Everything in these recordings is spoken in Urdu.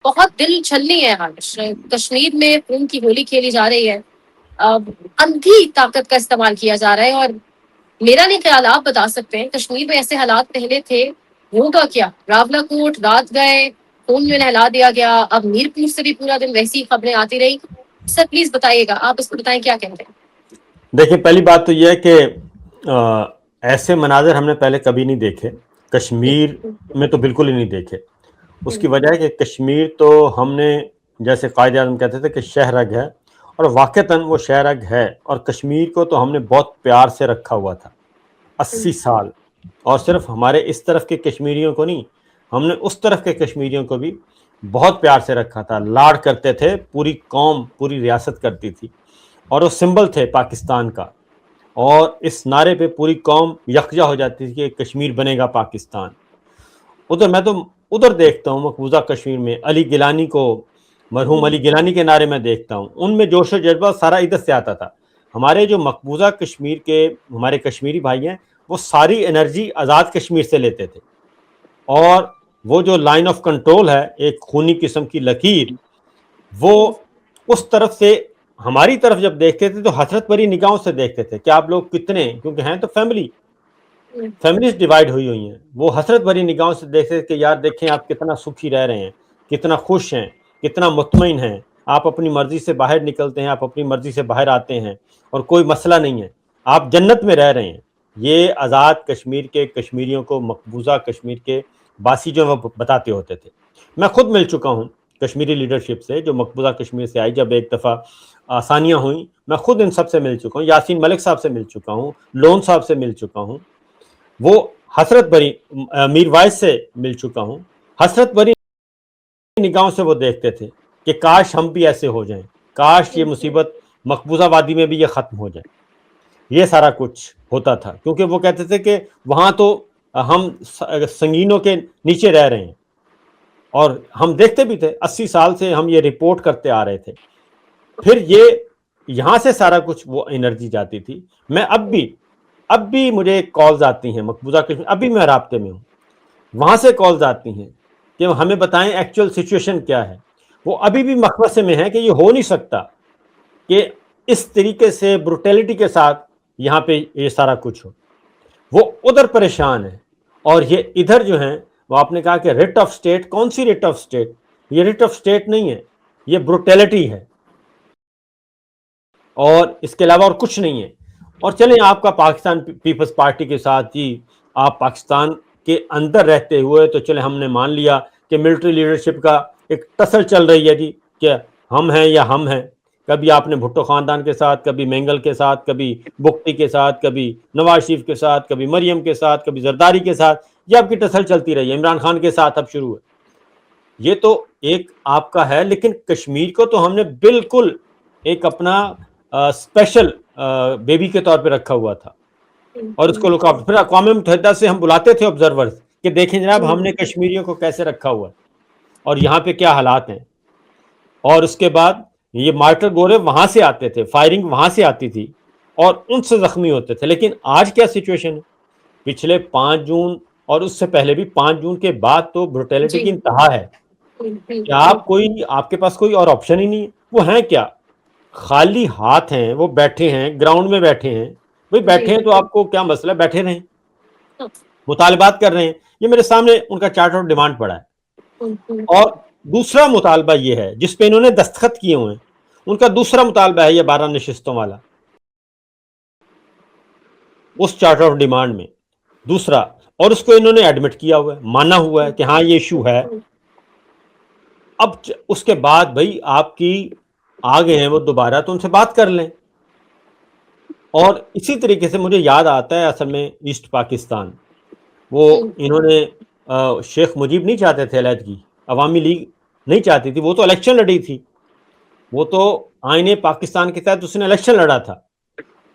بہت دل چھلنی ہے آج کشمیر میں خون کی ہولی کھیلی جا رہی ہے. اندھی طاقت کا استعمال کیا جا رہا ہے. اور میرا نہیں خیال, آپ بتا سکتے ہیں کشمیر میں ایسے حالات پہلے تھے, ہوگا کیا؟ راولا کوٹ رات گئے, خون میں نہلا دیا گیا, اب میر پور سے بھی پورا دن ویسی خبریں آتی رہی. سر پلیز بتائیے گا, آپ اس کو بتائیں کیا کہتے ہیں. دیکھیں, پہلی بات تو یہ ہے کہ ایسے مناظر ہم نے پہلے کبھی نہیں دیکھے کشمیر میں, تو بالکل ہی نہیں دیکھے. اس کی وجہ ہے کہ کشمیر تو ہم نے, جیسے قائد اعظم کہتے تھے کہ شہ رگ ہے, اور واقعتاً وہ شہ رگ ہے. اور کشمیر کو تو ہم نے بہت پیار سے رکھا ہوا تھا 80 سال. اور صرف ہمارے اس طرف کے کشمیریوں کو نہیں, ہم نے اس طرف کے کشمیریوں کو بھی بہت پیار سے رکھا تھا, لاڈ کرتے تھے. پوری قوم, پوری ریاست کرتی تھی, اور وہ سمبل تھے پاکستان کا. اور اس نعرے پہ پوری قوم یکجا ہو جاتی تھی کہ کشمیر بنے گا پاکستان. میں تو ادھر دیکھتا ہوں مقبوضہ کشمیر میں علی گیلانی کو, مرحوم علی گیلانی کے نعرے میں دیکھتا ہوں. ان میں جوش و جذبہ سارا ادھر سے آتا تھا. ہمارے جو مقبوضہ کشمیر کے ہمارے کشمیری بھائی ہیں, وہ ساری انرجی آزاد کشمیر سے لیتے تھے. اور وہ جو لائن آف کنٹرول ہے, ایک خونی قسم کی لکیر, وہ اس طرف سے ہماری طرف جب دیکھتے تھے تو حسرت بھری نگاہوں سے دیکھتے تھے کہ آپ لوگ کتنے, کیونکہ ہیں تو فیملیز ڈیوائڈ ہوئی ہوئی ہیں. وہ حسرت بھری نگاہوں سے دیکھتے تھے کہ یار دیکھیں آپ کتنا سکھی رہ رہے ہیں, کتنا خوش ہیں, کتنا مطمئن ہیں. آپ اپنی مرضی سے باہر نکلتے ہیں, آپ اپنی مرضی سے باہر آتے ہیں, اور کوئی مسئلہ نہیں ہے, آپ جنت میں رہ رہے ہیں. یہ آزاد کشمیر کے کشمیریوں کو مقبوضہ کشمیر کے باسی جو وہ بتاتے ہوتے تھے. میں خود مل چکا ہوں کشمیری لیڈرشپ سے جو مقبوضہ کشمیر سے آئی. جب ایک دفعہ آسانیاں ہوئیں, میں خود ان سب سے مل چکا ہوں. یاسین ملک صاحب سے مل چکا ہوں, لون صاحب سے مل چکا ہوں, وہ حسرت بھری میر وائس سے مل چکا ہوں. حسرت بھری نگاہوں سے وہ دیکھتے تھے کہ کاش ہم بھی ایسے ہو جائیں, کاش یہ مصیبت مقبوضہ وادی میں بھی یہ ختم ہو جائے. یہ سارا کچھ ہوتا تھا, کیونکہ وہ کہتے تھے کہ وہاں تو ہم سنگینوں کے نیچے رہ رہے ہیں. اور ہم دیکھتے بھی تھے, 80 سال سے ہم یہ رپورٹ کرتے آ رہے تھے. پھر یہ یہاں سے سارا کچھ وہ انرجی جاتی تھی. میں اب بھی مجھے کالز آتی ہیں مقبوضہ کشمیر, ابھی میں رابطے میں ہوں, وہاں سے کالز آتی ہیں کہ ہمیں بتائیں ایکچوئل سچویشن کیا ہے. وہ ابھی بھی مخمصے میں ہے کہ یہ ہو نہیں سکتا کہ اس طریقے سے بروٹیلٹی کے ساتھ یہاں پہ یہ سارا کچھ ہو. وہ ادھر پریشان ہے, اور یہ ادھر جو ہیں وہ آپ نے کہا کہ ریٹ آف سٹیٹ, کون سی ریٹ آف سٹیٹ؟ یہ ریٹ آف سٹیٹ نہیں ہے, یہ بروٹیلٹی ہے, اور اس کے علاوہ اور کچھ نہیں ہے. اور چلیں آپ کا پاکستان پیپلز پارٹی کے ساتھ جی آپ پاکستان کے اندر رہتے ہوئے تو چلیں ہم نے مان لیا کہ ملٹری لیڈرشپ کا ایک ٹسل چل رہی ہے جی کہ ہم ہیں یا ہم ہیں. کبھی آپ نے بھٹو خاندان کے ساتھ, کبھی مینگل کے ساتھ, کبھی بگٹی کے ساتھ, کبھی نواز شریف کے ساتھ, کبھی مریم کے ساتھ, کبھی زرداری کے ساتھ, یہ آپ کی ٹسل چلتی رہی ہے. عمران خان کے ساتھ اب شروع ہے. یہ تو ایک آپ کا ہے, لیکن کشمیر کو تو ہم نے بالکل ایک اپنا اسپیشل بیبی کے طور پہ رکھا ہوا تھا, اور اس کو پھر اقوام متحدہ سے ہم بلاتے تھے آبزرورز کہ دیکھیں جناب ہم نے کشمیریوں کو کیسے رکھا ہوا ہے اور یہاں پہ کیا حالات ہیں. اور اس کے بعد یہ مارٹر گورے وہاں سے آتے تھے, فائرنگ وہاں سے آتی تھی, اور ان سے زخمی ہوتے تھے. لیکن آج کیا سچویشن ہے؟ پچھلے 5 جون اور اس سے پہلے بھی 5 جون کے بعد تو بروٹیلٹی کی انتہا ہے کہ آپ کے پاس کوئی اور آپشن ہی نہیں ہے. وہ ہیں کیا؟ خالی ہاتھ ہیں, وہ بیٹھے ہیں گراؤنڈ میں بیٹھے ہیں. بھئی بیٹھے ہیں تو آپ کو کیا مسئلہ, بیٹھے رہیں, مطالبات کر رہے ہیں. یہ میرے سامنے ان کا چارٹر آف ڈیمانڈ پڑا ہے. اور دوسرا مطالبہ یہ ہے جس پہ انہوں نے دستخط کیے ہوئے ہیں, ان کا دوسرا مطالبہ ہے یہ 12 نشستوں والا, اس چارٹر آف ڈیمانڈ میں دوسرا, اور اس کو انہوں نے ایڈمٹ کیا ہوا ہے, مانا ہوا ہے کہ ہاں یہ ایشو ہے. اب اس کے بعد بھئی آپ کی آگے ہیں وہ دوبارہ تو ان سے بات کر لیں. اور اسی طریقے سے مجھے یاد آتا ہے اصل میں ایسٹ پاکستان, وہ انہوں نے شیخ مجیب نہیں چاہتے تھے علیحدگی, عوامی لیگ نہیں چاہتی تھی, وہ تو الیکشن لڑی تھی, وہ تو آئین پاکستان کے تحت اس نے الیکشن لڑا تھا,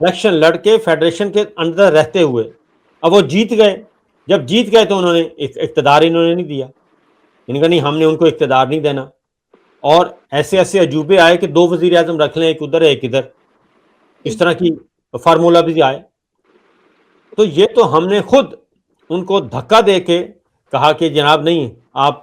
الیکشن لڑ کے فیڈریشن کے اندر رہتے ہوئے. اب وہ جیت گئے, جب جیت گئے تو انہوں نے اقتدار انہوں نے نہیں دیا, ان کا نہیں ہم نے ان کو اقتدار نہیں دینا. اور ایسے ایسے عجوبے آئے کہ 2 وزیر اعظم رکھ لیں, ایک ادھر ایک ادھر, اس طرح کی فارمولہ بھی آئے. تو یہ تو ہم نے خود ان کو دھکا دے کے کہا کہ جناب نہیں, آپ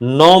9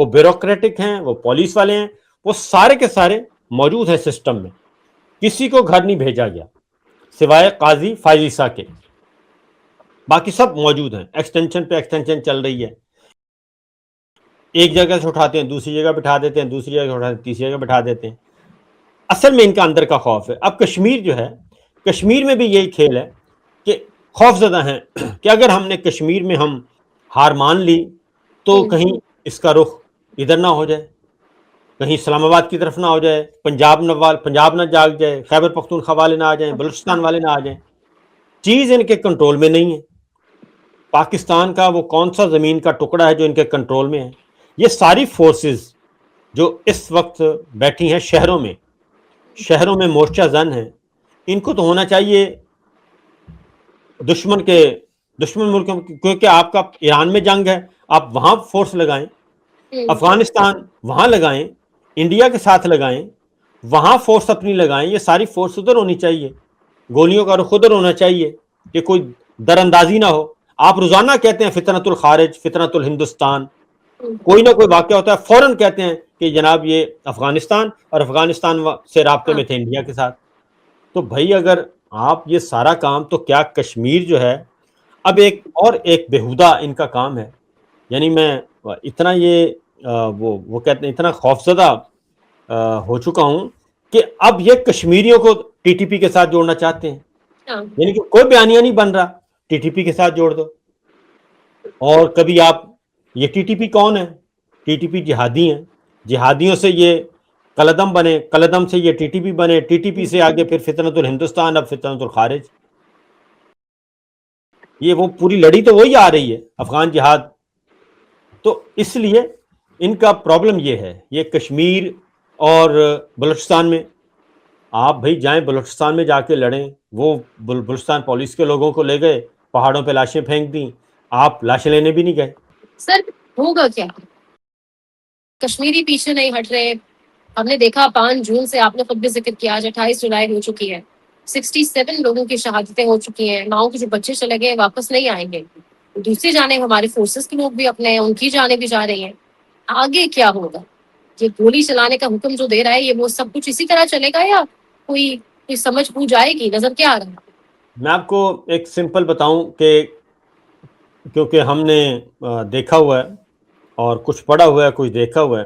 وہ بیوروکریٹک ہیں, وہ پولیس والے ہیں, وہ سارے کے سارے موجود ہیں سسٹم میں. کسی کو گھر نہیں بھیجا گیا سوائے قاضی فائزہ کے, باقی سب موجود ہیں. ایکسٹینشن پہ ایکسٹینشن چل رہی ہے, ایک جگہ سے اٹھاتے ہیں دوسری جگہ بٹھا دیتے ہیں, دوسری جگہ اٹھاتے ہیں تیسری جگہ بٹھا دیتے ہیں. اصل میں ان کا اندر کا خوف ہے. اب کشمیر جو ہے, کشمیر میں بھی یہی کھیل ہے کہ خوف زدہ ہیں کہ اگر ہم نے کشمیر میں ہم ہار مان لی تو کہیں اس کا رخ ادھر نہ ہو جائے, کہیں اسلام آباد کی طرف نہ ہو جائے, پنجاب نہ جاگ جائے, خیبر پختونخوا والے نہ آ جائیں, بلوچستان والے نہ آ جائیں. چیز ان کے کنٹرول میں نہیں ہے. پاکستان کا وہ کون سا زمین کا ٹکڑا ہے جو ان کے کنٹرول میں ہے؟ یہ ساری فورسز جو اس وقت بیٹھی ہیں شہروں میں مورچہ زن ہیں, ان کو تو ہونا چاہیے دشمن ملکوں, کیونکہ آپ کا ایران میں جنگ ہے, آپ وہاں فورس لگائیں, افغانستان وہاں لگائیں, انڈیا کے ساتھ لگائیں, وہاں فورس اپنی لگائیں. یہ ساری فورس ادھر ہونی چاہیے, گولیوں کا رخ ادھر ہونا چاہیے کہ کوئی در اندازی نہ ہو. آپ روزانہ کہتے ہیں فتنۃ الخارج, فتنۃ الہندوستان, کوئی نہ کوئی واقعہ ہوتا ہے فوراً کہتے ہیں کہ جناب یہ افغانستان, اور افغانستان سے رابطے میں تھے انڈیا کے ساتھ. تو بھائی اگر آپ یہ سارا کام, تو کیا کشمیر جو ہے اب ایک بیہودہ ان کا کام ہے. یعنی میں اتنا وہ کہتے ہیں اتنا خوفزدہ ہو چکا ہوں کہ اب یہ کشمیریوں کو ٹی ٹی پی کے ساتھ جوڑنا چاہتے ہیں. یعنی کہ کوئی بیانیہ نہیں بن رہا, ٹی ٹی پی کے ساتھ جوڑ دو. اور کبھی آپ یہ ٹی ٹی پی کون ہے؟ ٹی ٹی پی جہادی ہیں, جہادیوں سے یہ قلدم بنے, قلدم سے یہ ٹی ٹی پی بنے, ٹی ٹی پی سے آگے پھر فتنۃ الہندوستان, اب فتنۃ الخارج. یہ وہ پوری لڑی تو وہی آ رہی ہے, افغان جہاد. تو اس لیے ان کا پرابلم یہ ہے, یہ کشمیر اور بلوچستان میں آپ بھائی جائیں, بلوچستان میں جا کے لڑیں. وہ بلوچستان پولیس کے لوگوں کو لے گئے, پہاڑوں پہ لاشیں پھینک دیں, آپ لاشیں لینے بھی نہیں گئے. سر ہوگا کیا؟ کشمیری پیچھے نہیں ہٹ رہے. ہم نے دیکھا 5 جون سے, آپ نے خود بھی ذکر کیا, آج 28 جولائی ہو چکی ہے, 67 لوگوں کی شہادتیں ہو چکی ہیں. ماؤں کے جو بچے چلے گئے واپس نہیں آئیں گے. دوسری جانب ہمارے فورسز کے لوگ بھی اپنے ہیں, ان کی جانیں بھی جا رہی ہیں. آگے کیا ہوگا؟ یہ گولی چلانے کا حکم جو دے رہا ہے, یہ وہ سب کچھ اسی طرح چلے گا یا کوئی سمجھ بوجھ آئے گی؟ نظر کیا آ رہا ہے؟ میں آپ کو ایک سمپل بتاؤں کہ کیونکہ ہم نے دیکھا ہوا ہے اور کچھ پڑھا ہوا ہے, کچھ دیکھا ہوا ہے.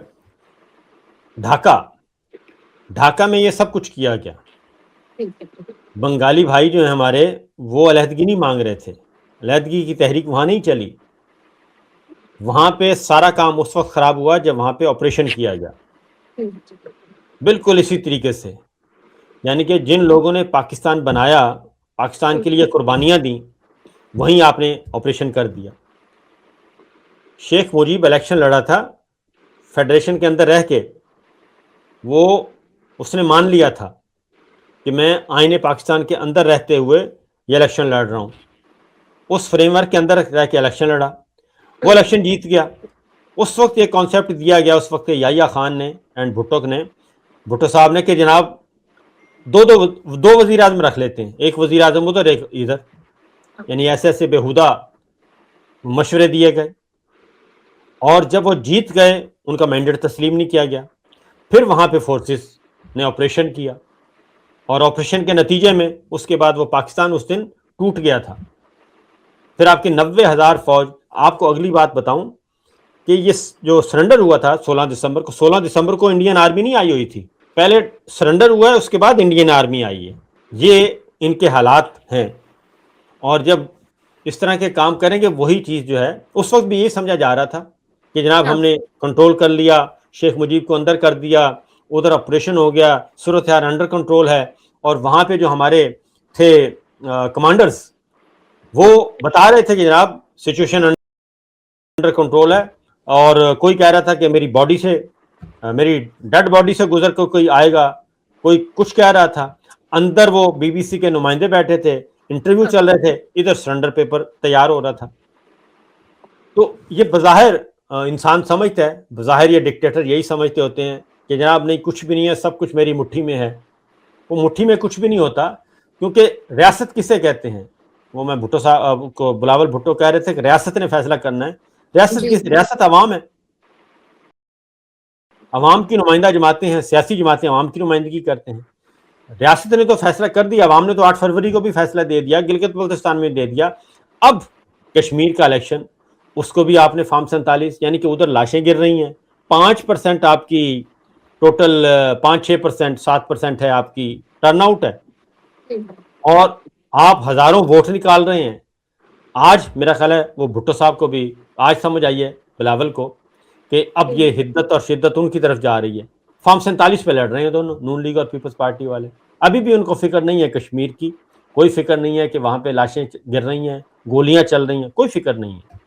ڈھاکہ میں یہ سب کچھ کیا گیا. بنگالی بھائی جو ہیں ہمارے, وہ علیحدگی نہیں مانگ رہے تھے, علیحدگی کی تحریک وہاں نہیں چلی. وہاں پہ سارا کام اس وقت خراب ہوا جب وہاں پہ آپریشن کیا گیا, بالکل اسی طریقے سے. یعنی کہ جن لوگوں نے پاکستان بنایا, پاکستان کے لیے قربانیاں دیں, وہیں آپ نے آپریشن کر دیا. شیخ مجیب الیکشن لڑا تھا فیڈریشن کے اندر رہ کے, اس نے مان لیا تھا کہ میں آئین پاکستان کے اندر رہتے ہوئے یہ الیکشن لڑ رہا ہوں. اس فریم ورک کے اندر رہ کے الیکشن لڑا, وہ الیکشن جیت گیا. اس وقت یہ کانسیپٹ دیا گیا اس وقت یحییٰ خان نے اینڈ بھٹو صاحب نے کہ جناب دو وزیر اعظم رکھ لیتے ہیں, ایک وزیر اعظم ادھر ایک ادھر. یعنی ایسے بےہودہ مشورے دیے گئے, اور جب وہ جیت گئے ان کا مینڈیٹ تسلیم نہیں کیا گیا. پھر وہاں پہ فورسز نے آپریشن کیا, اور آپریشن کے نتیجے میں اس کے بعد وہ پاکستان اس دن ٹوٹ گیا تھا. پھر آپ کی 90,000 فوج. آپ کو اگلی بات بتاؤں کہ یہ جو سرنڈر ہوا تھا 16 دسمبر کو انڈین آرمی نہیں آئی ہوئی تھی, پہلے سرنڈر ہوا ہے, اس کے بعد انڈین آرمی آئی ہے. یہ ان کے حالات ہیں, اور جب اس طرح کے کام کریں گے وہی چیز جو ہے, اس وقت بھی یہی سمجھا جا رہا تھا کہ جناب ہم نے کنٹرول کر لیا, شیخ مجیب کو اندر کر دیا, ادھر آپریشن ہو گیا, صورتحال انڈر کنٹرول ہے. اور وہاں پہ جو ہمارے تھے کمانڈرز, وہ بتا رہے تھے کہ جناب سچویشن انڈر کنٹرول ہے. اور کوئی کہہ رہا تھا کہ میری ڈیڈ باڈی سے گزر کر کوئی آئے گا, کوئی کچھ کہہ رہا تھا. اندر وہ بی بی سی کے نمائندے بیٹھے تھے, انٹرویو چل رہے تھے, ادھر سرنڈر پیپر تیار ہو رہا تھا. تو یہ بظاہر انسان سمجھتا ہے, بظاہر یہ ڈکٹیٹر یہی سمجھتے ہوتے ہیں کہ جناب نہیں کچھ بھی نہیں ہے, سب کچھ میری مٹھی میں ہے. وہ مٹھی میں کچھ بھی نہیں ہوتا, کیونکہ ریاست کسے کہتے ہیں؟ وہ میں بھٹو صاحب کو بلاول بھٹو کہہ رہے تھے کہ ریاست نے فیصلہ کرنا ہے. ریاست عوام ہے. عوام کی نمائندہ جماعتیں ہیں، سیاسی جماعتیں عوام کی نمائندگی کرتے ہیں. ریاست نے تو فیصلہ کر دیا، عوام نے تو 8 فروری کو بھی فیصلہ دے دیا، گلگت بلتستان میں دے دیا. اب کشمیر کا الیکشن، اس کو بھی آپ نے فارم 47، یعنی کہ ادھر لاشیں گر رہی ہیں. 5% آپ کی ٹوٹل 5-6% 7% ہے آپ کی ٹرن آؤٹ ہے، اور آپ ہزاروں ووٹ نکال رہے ہیں. آج میرا خیال ہے وہ بھٹو صاحب کو بھی آج سمجھ آئی ہے، بلاول کو، کہ اب یہ حدت اور شدت ان کی طرف جا رہی ہے. فارم 47 پہ لڑ رہے ہیں دونوں، نون لیگ اور پیپلز پارٹی والے. ابھی بھی ان کو فکر نہیں ہے کشمیر کی، کوئی فکر نہیں ہے کہ وہاں پہ لاشیں گر رہی ہیں، گولیاں چل رہی ہیں، کوئی فکر نہیں ہے.